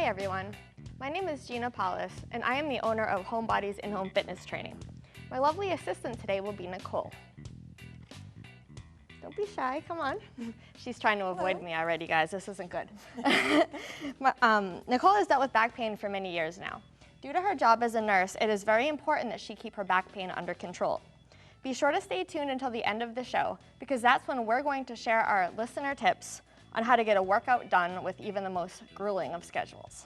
everyone, my name is Gina Paulus and I am the owner of Homebody's in-home fitness training. My lovely assistant today will be Nicole. Don't be shy, come on. She's trying to avoid me already, guys, this isn't good. Nicole has dealt with back pain for many years now. Due to her job as a nurse, it is very important that she keep her back pain under control. Be sure to stay tuned until the end of the show because that's when we're going to share our listener tips on how to get a workout done with even the most grueling of schedules.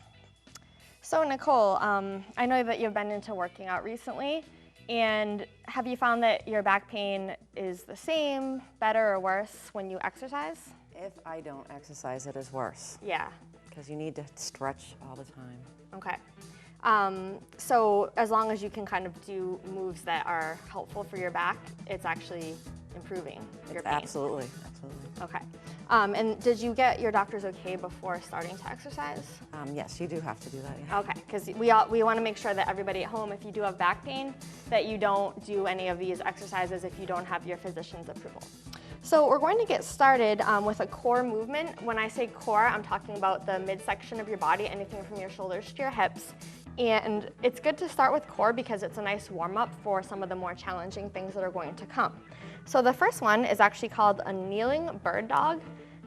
So Nicole, I know that you've been into working out recently, and have you found that your back pain is the same, better, or worse when you exercise? If I don't exercise, it is worse. Yeah. Because you need to stretch all the time. Okay. So as long as you can kind of do moves that are helpful for your back, it's actually improving your pain. Absolutely, absolutely. Okay. And did you get your doctor's okay before starting to exercise? Yes, you do have to do that. Yeah. Okay, because we want to make sure that everybody at home, if you do have back pain, that you don't do any of these exercises if you don't have your physician's approval. So we're going to get started with a core movement. When I say core, I'm talking about the midsection of your body, anything from your shoulders to your hips. And it's good to start with core because it's a nice warm-up for some of the more challenging things that are going to come. So the first one is actually called a kneeling bird dog.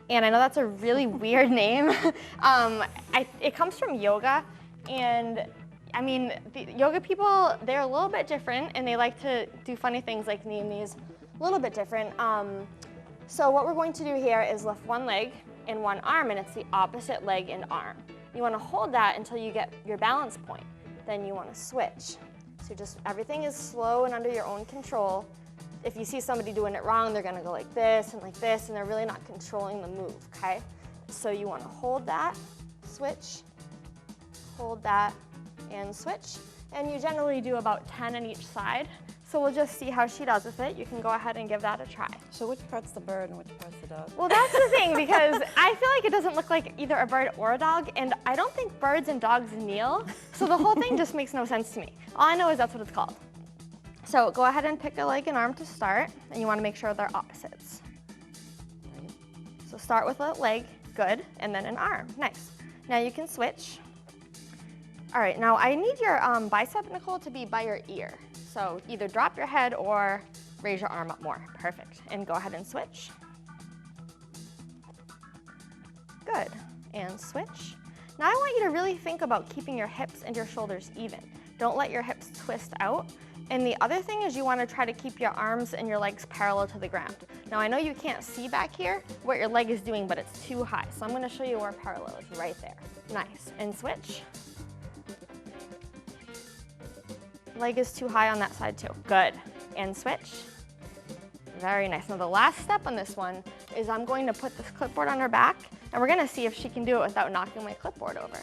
And I know that's a really weird name. It comes from yoga. And I mean, the yoga people, they're a little bit different and they like to do funny things like name these a little bit different. So what we're going to do here is lift one leg and one arm, and it's the opposite leg and arm. You want to hold that until you get your balance point. Then you want to switch. So just everything is slow and under your own control. If you see somebody doing it wrong, they're going to go like this, and they're really not controlling the move, okay? So you want to hold that, switch, hold that, and switch. And you generally do about 10 on each side. So we'll just see how she does with it. You can go ahead and give that a try. So which part's the bird and which part's the dog? Well, that's the thing, because I feel like it doesn't look like either a bird or a dog, and I don't think birds and dogs kneel, so the whole thing just makes no sense to me. All I know is that's what it's called. So go ahead and pick a leg and arm to start, and you want to make sure they're opposites. Right. So start with a leg, good, and then an arm, nice. Now you can switch. All right, now I need your bicep, Nicole, to be by your ear. So either drop your head or raise your arm up more. Perfect. And go ahead and switch. Good. And switch. Now I want you to really think about keeping your hips and your shoulders even. Don't let your hips twist out. And the other thing is you want to try to keep your arms and your legs parallel to the ground. Now I know you can't see back here what your leg is doing, but it's too high. So I'm going to show you where parallel is, right there. Nice. And switch. Leg is too high on that side too. Good. And switch. Very nice. Now the last step on this one is I'm going to put this clipboard on her back, and we're going to see if she can do it without knocking my clipboard over.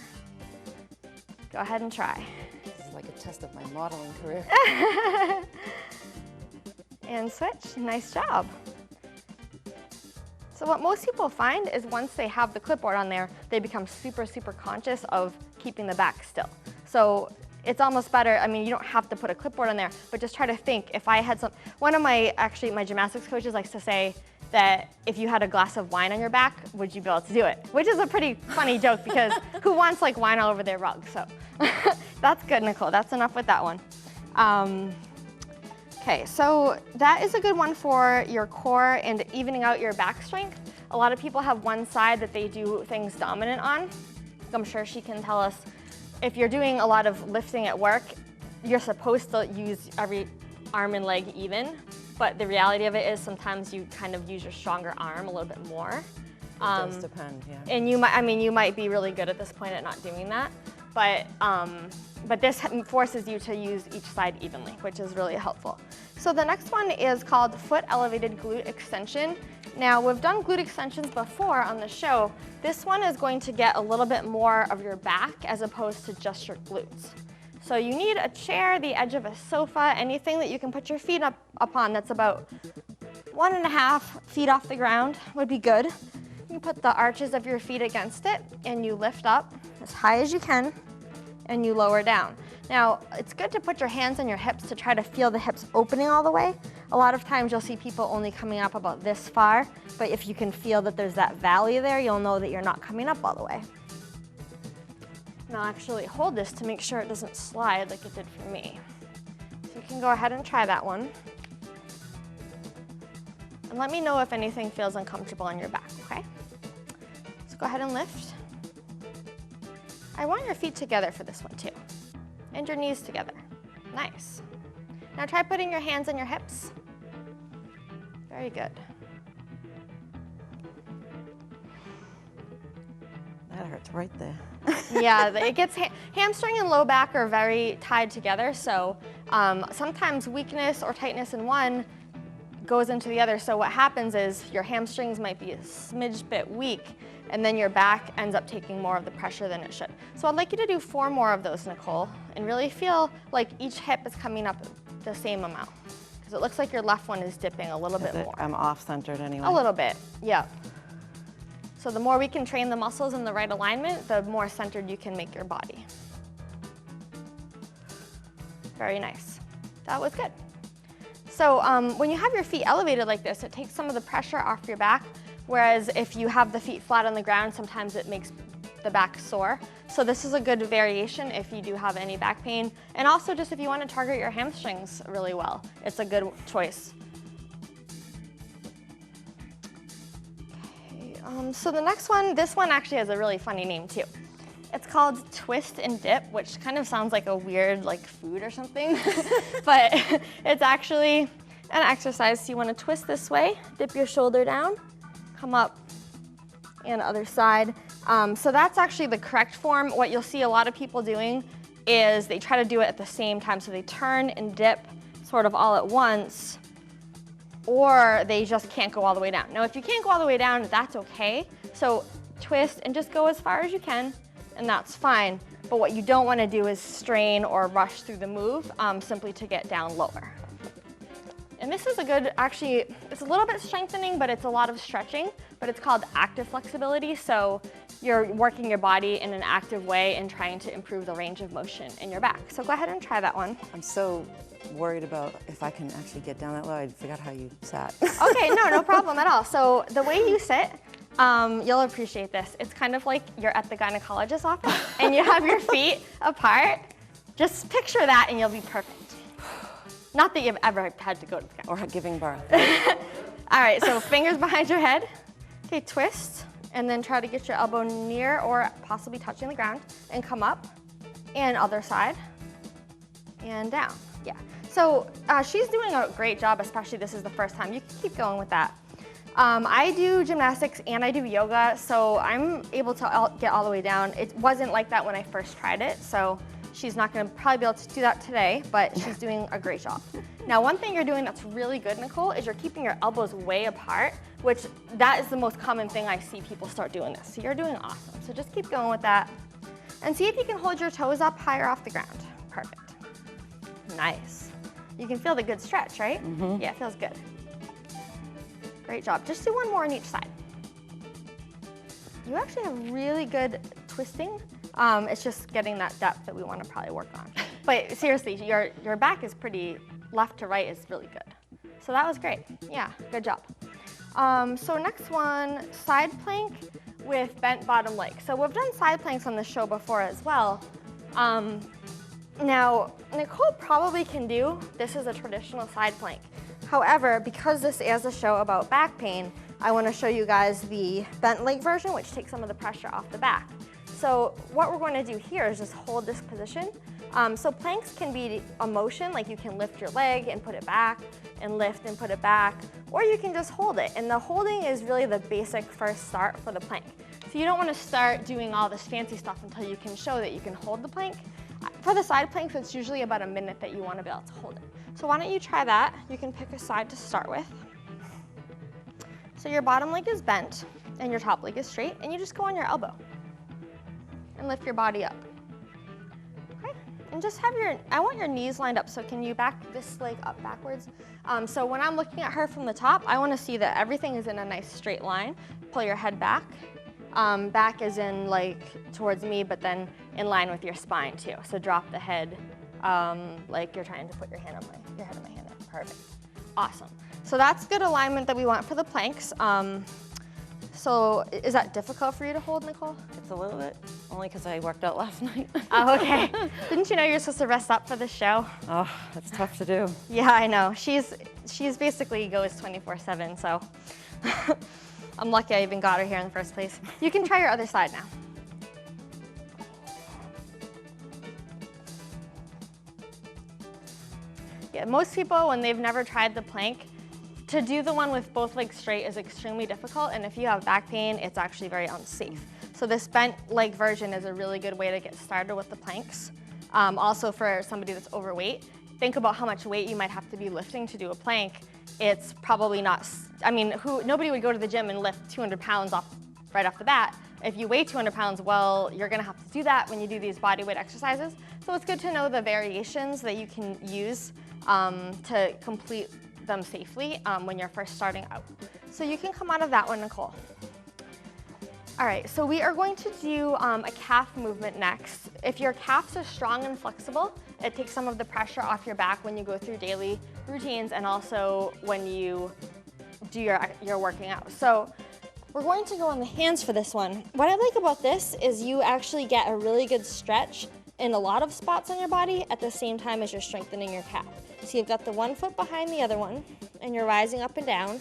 Go ahead and try. This is like a test of my modeling career. And switch. Nice job. So what most people find is once they have the clipboard on there, they become super, super conscious of keeping the back still. So it's almost better, I mean, you don't have to put a clipboard on there, but just try to think if I had one of my gymnastics coaches likes to say that if you had a glass of wine on your back, would you be able to do it? Which is a pretty funny joke because who wants like wine all over their rug? So that's good, Nicole, that's enough with that one. Okay, so that is a good one for your core and evening out your back strength. A lot of people have one side that they do things dominant on. I'm sure she can tell us if you're doing a lot of lifting at work, you're supposed to use every arm and leg even, but the reality of it is sometimes you kind of use your stronger arm a little bit more. It does depend, yeah. And you might be really good at this point at not doing that, but this forces you to use each side evenly, which is really helpful. So the next one is called foot elevated glute extension. Now we've done glute extensions before on the show. This one is going to get a little bit more of your back as opposed to just your glutes. So you need a chair, the edge of a sofa, anything that you can put your feet up on that's about 1.5 feet off the ground would be good. You put the arches of your feet against it and you lift up as high as you can and you lower down. Now, it's good to put your hands on your hips to try to feel the hips opening all the way. A lot of times you'll see people only coming up about this far, but if you can feel that there's that valley there, you'll know that you're not coming up all the way. And I'll actually hold this to make sure it doesn't slide like it did for me. So you can go ahead and try that one. And let me know if anything feels uncomfortable on your back, okay? So go ahead and lift. I want your feet together for this one too. And your knees together. Nice. Now try putting your hands on your hips. Very good. That hurts right there. Yeah, it gets hamstring and low back are very tied together. So sometimes weakness or tightness in one goes into the other. So what happens is your hamstrings might be a smidge bit weak, and then your back ends up taking more of the pressure than it should. So I'd like you to do 4 more of those, Nicole, and really feel like each hip is coming up the same amount. Because it looks like your left one is dipping a little bit more. I'm off-centered anyway. A little bit, yeah. So the more we can train the muscles in the right alignment, the more centered you can make your body. Very nice. That was good. So when you have your feet elevated like this, it takes some of the pressure off your back, whereas if you have the feet flat on the ground, sometimes it makes the back sore. So this is a good variation if you do have any back pain, and also just if you want to target your hamstrings really well, it's a good choice. Okay, so the next one, this one actually has a really funny name too. It's called twist and dip, which kind of sounds like a weird like food or something, but it's actually an exercise. So you want to twist this way, dip your shoulder down, come up, and other side. So that's actually the correct form. What you'll see a lot of people doing is they try to do it at the same time. So they turn and dip sort of all at once, or they just can't go all the way down. Now, if you can't go all the way down, that's okay. So twist and just go as far as you can, and that's fine. But what you don't want to do is strain or rush through the move simply to get down lower. And this is a good, actually, it's a little bit strengthening, but it's a lot of stretching, but it's called active flexibility. So you're working your body in an active way and trying to improve the range of motion in your back. So go ahead and try that one. I'm so worried about if I can actually get down that low. I forgot how you sat. Okay, no problem at all. So the way you sit, you'll appreciate this. It's kind of like you're at the gynecologist's office and you have your feet apart. Just picture that and you'll be perfect. Not that you've ever had to go to the gynecologist. Or giving birth. All right, so fingers behind your head. Okay, twist, and then try to get your elbow near or possibly touching the ground, and come up, and other side, and down. Yeah, so she's doing a great job, especially this is the first time. You can keep going with that. I do gymnastics and I do yoga, so I'm able to get all the way down. It wasn't like that when I first tried it, so she's not going to probably be able to do that today, but she's doing a great job. Now, one thing you're doing that's really good, Nicole, is you're keeping your elbows way apart, which that is the most common thing I see people start doing this. So you're doing awesome. So just keep going with that. And see if you can hold your toes up higher off the ground. Perfect. Nice. You can feel the good stretch, right? Mm-hmm. Yeah, it feels good. Great job. Just do one more on each side. You actually have really good twisting. It's just getting that depth that we want to probably work on. But seriously, your back is pretty, left to right is really good. So that was great. Yeah, good job. So next one, side plank with bent bottom leg. So we've done side planks on the show before as well. Now, Nicole probably can do, this is a traditional side plank. However, because this is a show about back pain, I want to show you guys the bent leg version, which takes some of the pressure off the back. So what we're going to do here is just hold this position. So planks can be a motion, like you can lift your leg and put it back, and lift and put it back, or you can just hold it. And the holding is really the basic first start for the plank. So you don't want to start doing all this fancy stuff until you can show that you can hold the plank. For the side planks, it's usually about a minute that you want to be able to hold it. So why don't you try that? You can pick a side to start with. So your bottom leg is bent and your top leg is straight, and you just go on your elbow and lift your body up. Okay, and just have I want your knees lined up, so can you back this leg up backwards? So when I'm looking at her from the top, I want to see that everything is in a nice straight line. Pull your head back. Back is in like towards me, but then in line with your spine too. So drop the head like you're trying to put your head on my hand there. Perfect. Awesome. So that's good alignment that we want for the planks. So is that difficult for you to hold, Nicole? It's a little bit, only because I worked out last night. Oh, okay. Didn't you know you're supposed to rest up for the show? Oh, that's tough to do. Yeah, I know. She's basically goes 24/7, so I'm lucky I even got her here in the first place. You can try your other side now. Yeah, most people, when they've never tried the plank, to do the one with both legs straight is extremely difficult, and if you have back pain, it's actually very unsafe. So this bent leg version is a really good way to get started with the planks. Also for somebody that's overweight, think about how much weight you might have to be lifting to do a plank. It's probably not, I mean, nobody would go to the gym and lift 200 pounds right off the bat. If you weigh 200 pounds, well, you're gonna have to do that when you do these body weight exercises. So it's good to know the variations that you can use to complete them safely when you're first starting out. So you can come out of that one, Nicole. All right, so we are going to do a calf movement next. If your calves are strong and flexible, it takes some of the pressure off your back when you go through daily routines and also when you do your working out. So we're going to go on the hands for this one. What I like about this is you actually get a really good stretch in a lot of spots on your body at the same time as you're strengthening your calf. So you've got the one foot behind the other one, and you're rising up and down.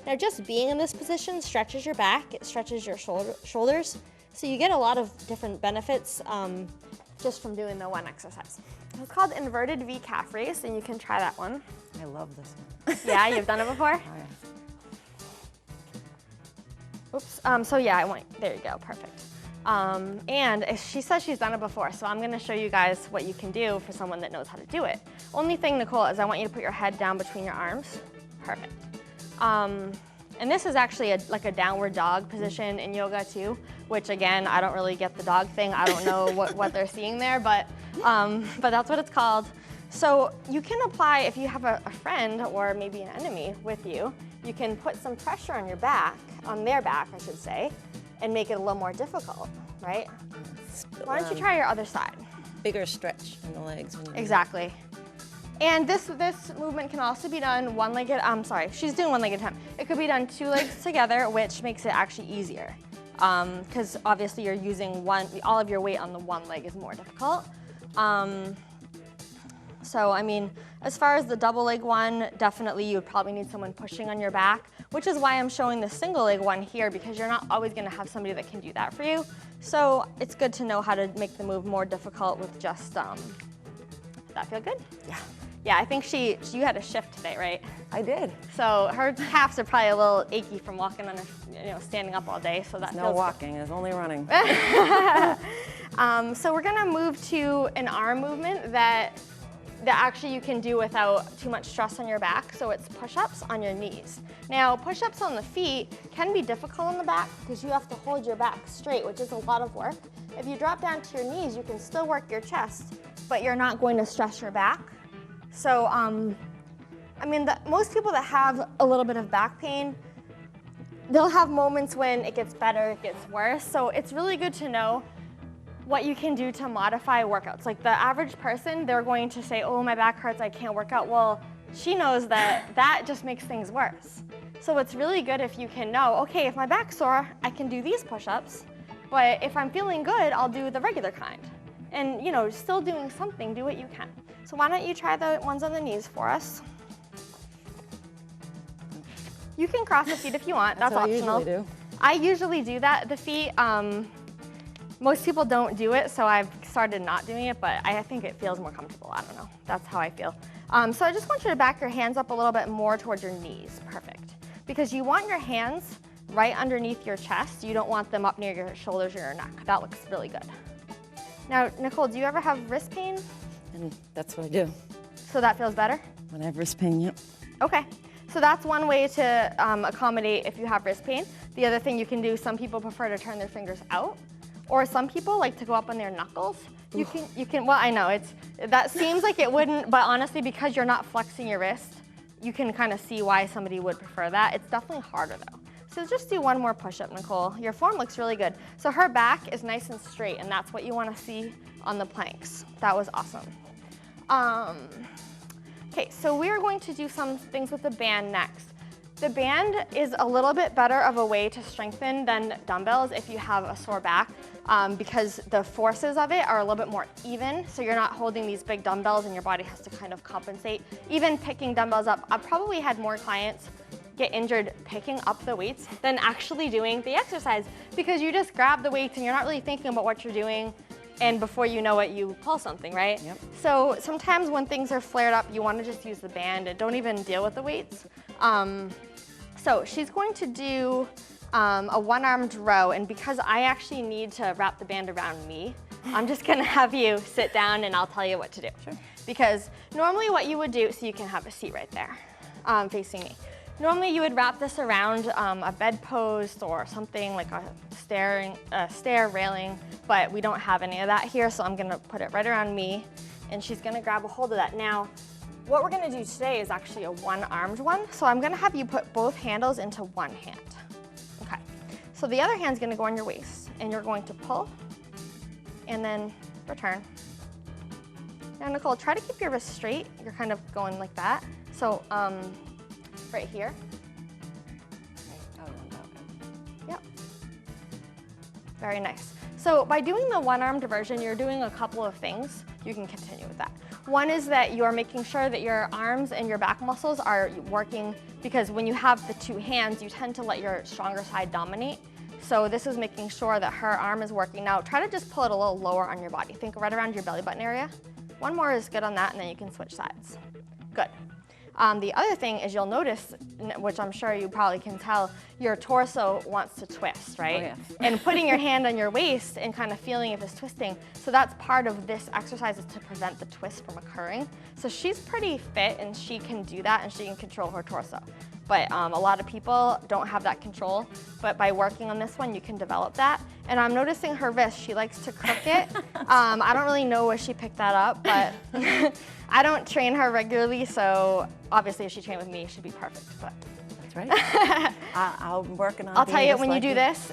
Now just being in this position stretches your back, it stretches your shoulders, so you get a lot of different benefits just from doing the one exercise. It's called inverted V calf raise, and you can try that one. I love this one. Yeah, you've done it before? Oh, yeah. Oops, so yeah, there you go, perfect. And she says she's done it before, so I'm gonna show you guys what you can do for someone that knows how to do it. Only thing, Nicole, is I want you to put your head down between your arms. Perfect. And this is actually like a downward dog position in yoga too, which again, I don't really get the dog thing. I don't know what they're seeing there, but that's what it's called. So you can apply, if you have a friend or maybe an enemy with you, you can put some pressure on your back, on their back, I should say, and make it a little more difficult, right? Why don't you try your other side? Bigger stretch in the legs. Exactly. And this movement can also be done one-legged, she's doing one leg at a time. It could be done two legs together, which makes it actually easier. Because obviously you're using all of your weight on the one leg is more difficult. So I mean, as far as the double leg one, definitely you would probably need someone pushing on your back, which is why I'm showing the single leg one here, because you're not always gonna have somebody that can do that for you. So it's good to know how to make the move more difficult with just, did that feel good? Yeah. Yeah, I think you had a shift today, right? I did. So her calves are probably a little achy from walking on standing up all day, so that feels no walking, it's only running. So we're gonna move to an arm movement that actually you can do without too much stress on your back, so it's push-ups on your knees. Now, push-ups on the feet can be difficult on the back because you have to hold your back straight, which is a lot of work. If you drop down to your knees, you can still work your chest, but you're not going to stress your back. So, I mean, most people that have a little bit of back pain, they'll have moments when it gets better, it gets worse, so it's really good to know what you can do to modify workouts. Like the average person, they're going to say, oh, my back hurts, I can't work out. Well, she knows that just makes things worse. So it's really good if you can know, okay, if my back's sore, I can do these push-ups, but if I'm feeling good, I'll do the regular kind. And still doing something, do what you can. So why don't you try the ones on the knees for us? You can cross the feet if you want, that's optional. I usually do. I usually do that, the feet. Most people don't do it, so I've started not doing it, but I think it feels more comfortable. I don't know. That's how I feel. So I just want you to back your hands up a little bit more towards your knees. Perfect. Because you want your hands right underneath your chest. You don't want them up near your shoulders or your neck. That looks really good. Now, Nicole, do you ever have wrist pain? And that's what I do. So that feels better? When I have wrist pain, yep. Okay. So that's one way to accommodate if you have wrist pain. The other thing you can do, some people prefer to turn their fingers out. Or some people like to go up on their knuckles. You can, well, I know, that seems like it wouldn't, but honestly, because you're not flexing your wrist, you can kind of see why somebody would prefer that. It's definitely harder though. So just do one more push-up, Nicole. Your form looks really good. So her back is nice and straight, and that's what you want to see on the planks. That was awesome. Okay, so we are going to do some things with the band next. The band is a little bit better of a way to strengthen than dumbbells if you have a sore back, because the forces of it are a little bit more even, so you're not holding these big dumbbells and your body has to kind of compensate. Even picking dumbbells up, I've probably had more clients get injured picking up the weights than actually doing the exercise, because you just grab the weights and you're not really thinking about what you're doing, and before you know it, you pull something, right? Yep. So sometimes when things are flared up, you want to just use the band and don't even deal with the weights. So she's going to do a one-armed row, and because I actually need to wrap the band around me, I'm just gonna have you sit down and I'll tell you what to do. Sure. Because normally what you would do, so you can have a seat right there, facing me. Normally you would wrap this around a bedpost or something like a stair railing, but we don't have any of that here, so I'm gonna put it right around me, and she's gonna grab a hold of that. Now, what we're gonna do today is actually a one-armed one, so I'm gonna have you put both handles into one hand. Okay, so the other hand's gonna go on your waist, and you're going to pull, and then return. Now, Nicole, try to keep your wrist straight. You're kind of going like that. So, right here. Yep. Very nice. So by doing the one-armed version, you're doing a couple of things. You can continue with that. One is that you're making sure that your arms and your back muscles are working, because when you have the two hands, you tend to let your stronger side dominate. So this is making sure that her arm is working. Now try to just pull it a little lower on your body. Think right around your belly button area. One more is good on that, and then you can switch sides. Good. The other thing is you'll notice, which I'm sure you probably can tell, your torso wants to twist, right? Oh, yeah. And putting your hand on your waist and kind of feeling if it's twisting. So that's part of this exercise, is to prevent the twist from occurring. So she's pretty fit and she can do that, and she can control her torso. But a lot of people don't have that control. But by working on this one, you can develop that. And I'm noticing her wrist, she likes to crook it. I don't really know where she picked that up, but I don't train her regularly, so obviously if she trained with me, she'd be perfect. But That's right. I'm working on. I'll tell you, when you do this,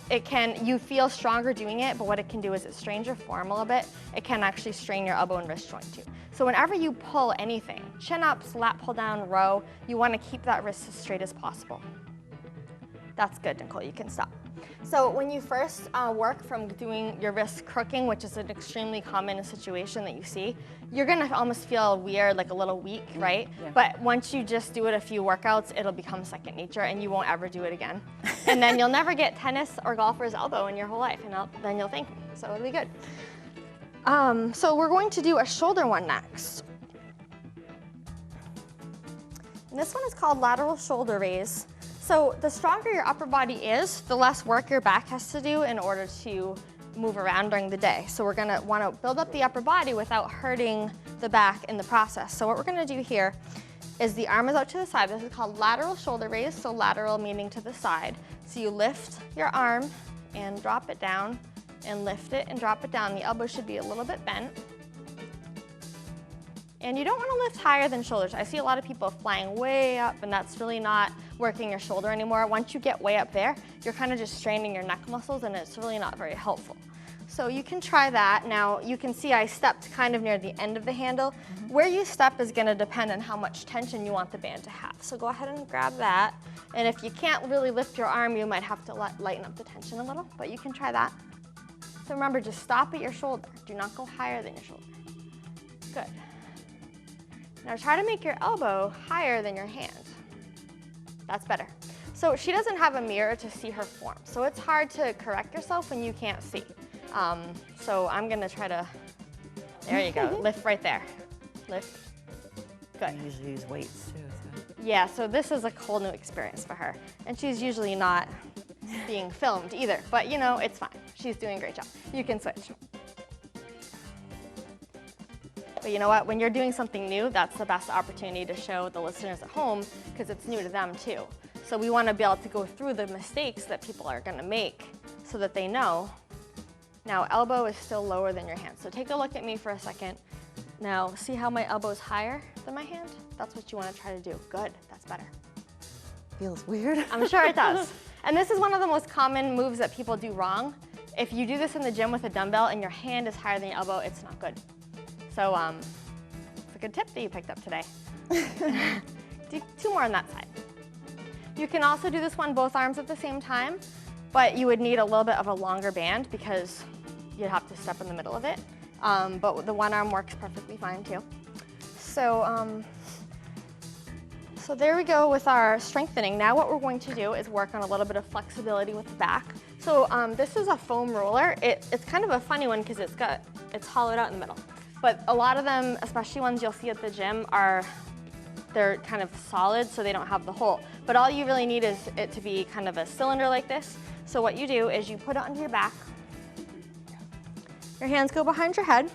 you feel stronger doing it, but what it can do is it strains your form a little bit. It can actually strain your elbow and wrist joint too. So whenever you pull anything, chin ups, lat pull down, row, you want to keep that wrist as straight as possible. That's good, Nicole, you can stop. So when you first work from doing your wrist crooking, which is an extremely common situation that you see, you're gonna almost feel weird, like a little weak, right? Yeah. But once you just do it a few workouts, it'll become second nature and you won't ever do it again. And then you'll never get tennis or golfer's elbow in your whole life, and then you'll thank me, so it'll be good. So we're going to do a shoulder one next. And this one is called lateral shoulder raise. So the stronger your upper body is, the less work your back has to do in order to move around during the day. So we're gonna wanna build up the upper body without hurting the back in the process. So what we're gonna do here is the arm is out to the side. This is called lateral shoulder raise, so lateral meaning to the side. So you lift your arm and drop it down, and lift it and drop it down. The elbow should be a little bit bent. And you don't want to lift higher than shoulders. I see a lot of people flying way up, and that's really not working your shoulder anymore. Once you get way up there, you're kind of just straining your neck muscles, and it's really not very helpful. So you can try that. Now you can see I stepped kind of near the end of the handle. Where you step is going to depend on how much tension you want the band to have. So go ahead and grab that. And if you can't really lift your arm, you might have to lighten up the tension a little, but you can try that. So remember, just stop at your shoulder. Do not go higher than your shoulder. Good. Now try to make your elbow higher than your hand. That's better. So she doesn't have a mirror to see her form, so it's hard to correct yourself when you can't see. So I'm gonna try to, there you go, lift right there. Lift, good. I usually use weights too. So. Yeah, so this is a whole new experience for her. And she's usually not being filmed either, but you know, it's fine. She's doing a great job. You can switch. But you know what, when you're doing something new, that's the best opportunity to show the listeners at home, because it's new to them too. So we want to be able to go through the mistakes that people are going to make so that they know. Now, elbow is still lower than your hand. So take a look at me for a second. Now, see how my elbow is higher than my hand? That's what you want to try to do. Good, that's better. Feels weird. I'm sure it does. And this is one of the most common moves that people do wrong. If you do this in the gym with a dumbbell and your hand is higher than your elbow, it's not good. So it's a good tip that you picked up today. Do 2 more on that side. You can also do this one both arms at the same time, but you would need a little bit of a longer band because you'd have to step in the middle of it. But the one arm works perfectly fine too. So, so there we go with our strengthening. Now what we're going to do is work on a little bit of flexibility with the back. So this is a foam roller. It's kind of a funny one because it's hollowed out in the middle. But a lot of them, especially ones you'll see at the gym, they're kind of solid, so they don't have the hole. But all you really need is it to be kind of a cylinder like this. So what you do is you put it onto your back. Your hands go behind your head,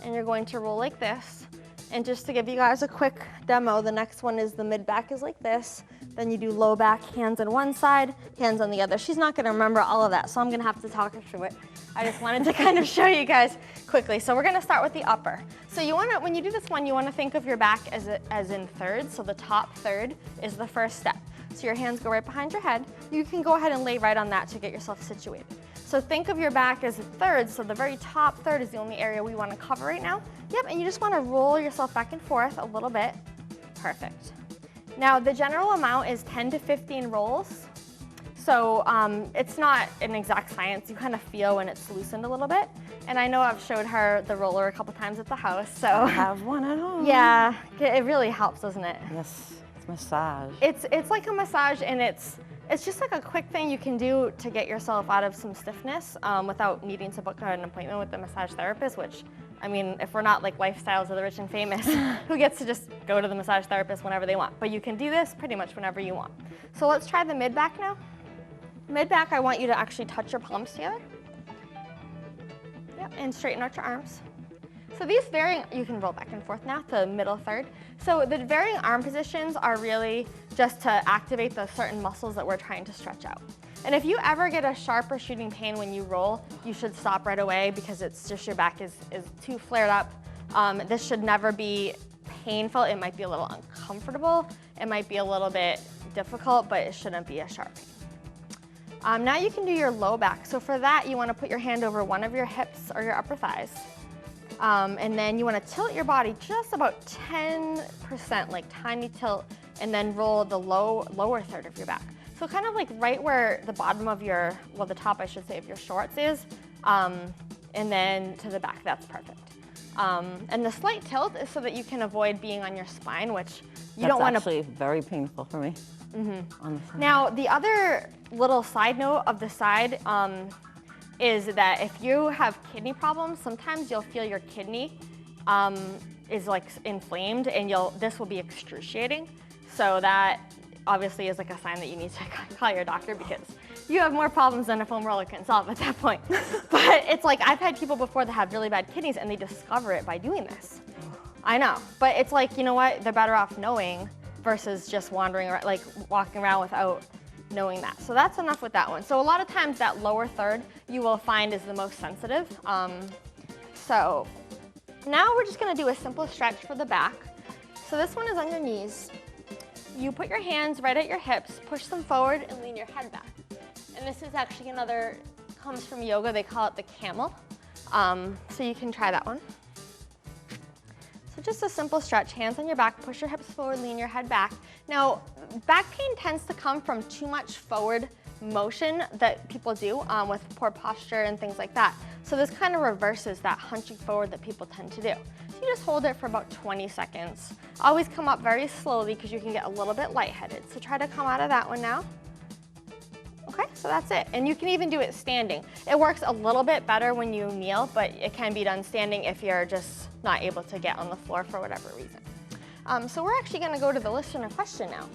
and you're going to roll like this. And just to give you guys a quick demo, the next one is the mid back is like this. Then you do low back, hands on one side, hands on the other. She's not gonna remember all of that, so I'm gonna have to talk her through it. I just wanted to kind of show you guys quickly. So we're gonna start with the upper. So when you do this one, you wanna think of your back as in thirds. So the top third is the first step. So your hands go right behind your head. You can go ahead and lay right on that to get yourself situated. So think of your back as thirds, so the very top third is the only area we want to cover right now. Yep, and you just want to roll yourself back and forth a little bit. Perfect. Now the general amount is 10 to 15 rolls. So it's not an exact science. You kind of feel when it's loosened a little bit. And I know I've showed her the roller a couple times at the house. So I have one at home. Yeah, it really helps, doesn't it? Yes, it's massage. It's like a massage, and it's just like a quick thing you can do to get yourself out of some stiffness without needing to book an appointment with the massage therapist, which, I mean, if we're not like Lifestyles of the Rich and Famous, who gets to just go to the massage therapist whenever they want? But you can do this pretty much whenever you want. So let's try the mid back now. Mid back, I want you to actually touch your palms together. Yep, and straighten out your arms. So these varying, you can roll back and forth now to middle third. So the varying arm positions are really just to activate the certain muscles that we're trying to stretch out. And if you ever get a sharp or shooting pain when you roll, you should stop right away because it's just your back is too flared up. This should never be painful. It might be a little uncomfortable. It might be a little bit difficult, but it shouldn't be a sharp pain. Now you can do your low back. So for that, you want to put your hand over one of your hips or your upper thighs. And then you want to tilt your body just about 10%, like tiny tilt, and then roll the lower third of your back. So kind of like right where the bottom of your, well, the top, I should say, of your shorts is, and then to the back. That's perfect. And the slight tilt is so that you can avoid being on your spine, which you don't want to. That's actually very painful for me. On the side. Now, the other little side note of the side is that if you have kidney problems, sometimes you'll feel your kidney is like inflamed, and this will be excruciating. So that obviously is like a sign that you need to call your doctor because you have more problems than a foam roller can solve at that point. But it's like I've had people before that have really bad kidneys and they discover it by doing this. I know, but it's like, you know what? They're better off knowing versus just wandering around, like walking around without knowing that. So that's enough with that one. So a lot of times that lower third you will find is the most sensitive. So now we're just gonna do a simple stretch for the back. So this one is on your knees. You put your hands right at your hips, push them forward and lean your head back. And this is actually comes from yoga, they call it the camel. So you can try that one. So just a simple stretch, hands on your back, push your hips forward, lean your head back. Now, back pain tends to come from too much forward motion that people do with poor posture and things like that. So this kind of reverses that hunching forward that people tend to do. So you just hold it for about 20 seconds. Always come up very slowly because you can get a little bit lightheaded. So try to come out of that one now. Okay, so that's it. And you can even do it standing. It works a little bit better when you kneel, but it can be done standing if you're just not able to get on the floor for whatever reason. So we're actually gonna go to the listener question now.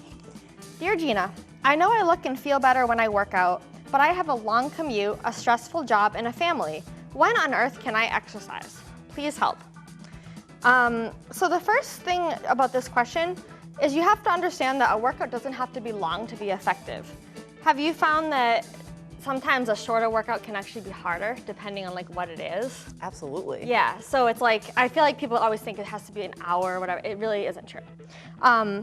Dear Gina, I know I look and feel better when I work out, but I have a long commute, a stressful job, and a family. When on earth can I exercise? Please help. So the first thing about this question is you have to understand that a workout doesn't have to be long to be effective. Have you found that sometimes a shorter workout can actually be harder depending on like what it is? Absolutely. Yeah, so it's like, I feel like people always think it has to be an hour or whatever. It really isn't true.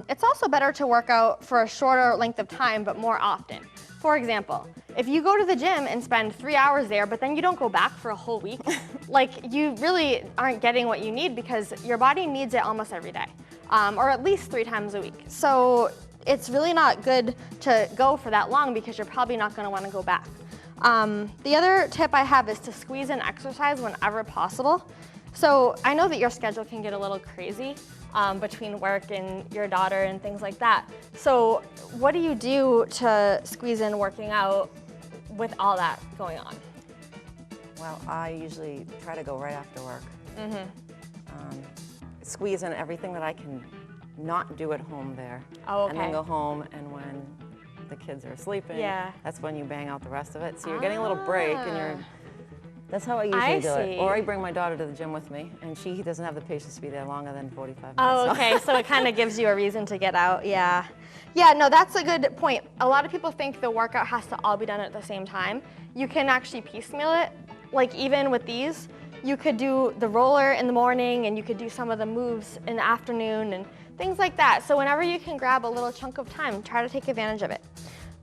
It's also better to work out for a shorter length of time, but more often. For example, if you go to the gym and spend 3 hours there, but then you don't go back for a whole week, like you really aren't getting what you need because your body needs it almost every day, or at least 3 times a week. So it's really not good to go for that long because you're probably not gonna wanna go back. The other tip I have is to squeeze in exercise whenever possible. So I know that your schedule can get a little crazy between work and your daughter and things like that. So what do you do to squeeze in working out with all that going on? Well, I usually try to go right after work. Squeeze in everything that I can not do at home there. Oh, okay. And then go home, and when the kids are sleeping, that's when you bang out the rest of it. So you're getting a little break, and that's how I usually do it. Or I bring my daughter to the gym with me, and she doesn't have the patience to be there longer than 45 minutes. Oh, okay, so it kind of gives you a reason to get out, yeah. Yeah, no, that's a good point. A lot of people think the workout has to all be done at the same time. You can actually piecemeal it. Like even with these, you could do the roller in the morning, and you could do some of the moves in the afternoon and things like that. So whenever you can grab a little chunk of time, try to take advantage of it.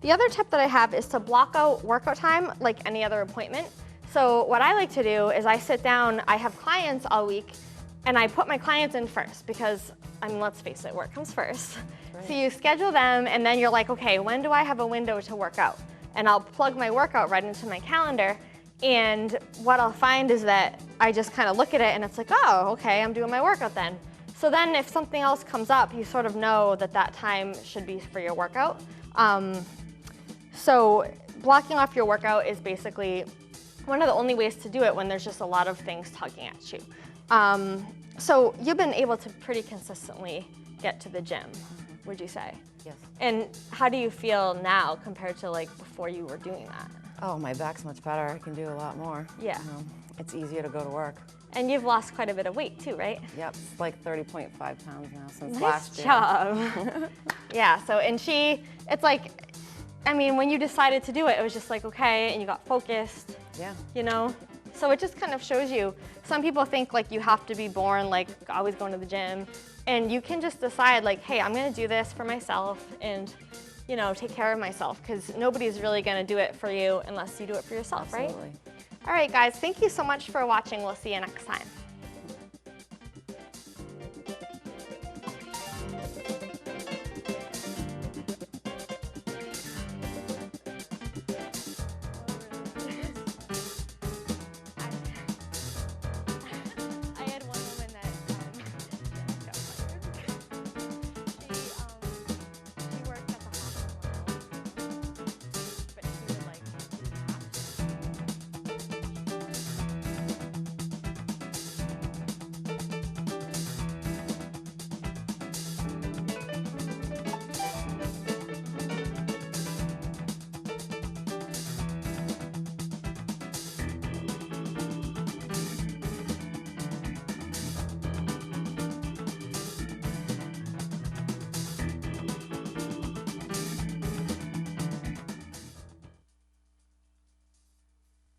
The other tip that I have is to block out workout time like any other appointment. So what I like to do is I sit down, I have clients all week, and I put my clients in first because, I mean, let's face it, work comes first. Right. So you schedule them, and then you're like, okay, when do I have a window to work out? And I'll plug my workout right into my calendar. And what I'll find is that I just kind of look at it and it's like, oh, okay, I'm doing my workout then. So then if something else comes up, you sort of know that that time should be for your workout. So blocking off your workout is basically one of the only ways to do it when there's just a lot of things tugging at you. So you've been able to pretty consistently get to the gym, would you say? Yes. And how do you feel now compared to like before you were doing that? Oh, my back's much better. I can do a lot more. Yeah. It's easier to go to work. And you've lost quite a bit of weight too, right? Yep, it's like 30.5 pounds now since Nice last year. job. Yeah, so, and it's like, I mean, when you decided to do it, it was just like, okay, and you got focused. Yeah. You know? So it just kind of shows you, some people think like you have to be born like always going to the gym, and you can just decide like, hey, I'm gonna do this for myself and, you know, take care of myself, because nobody's really gonna do it for you unless you do it for yourself, Absolutely. right? All right, guys, thank you so much for watching. We'll see you next time.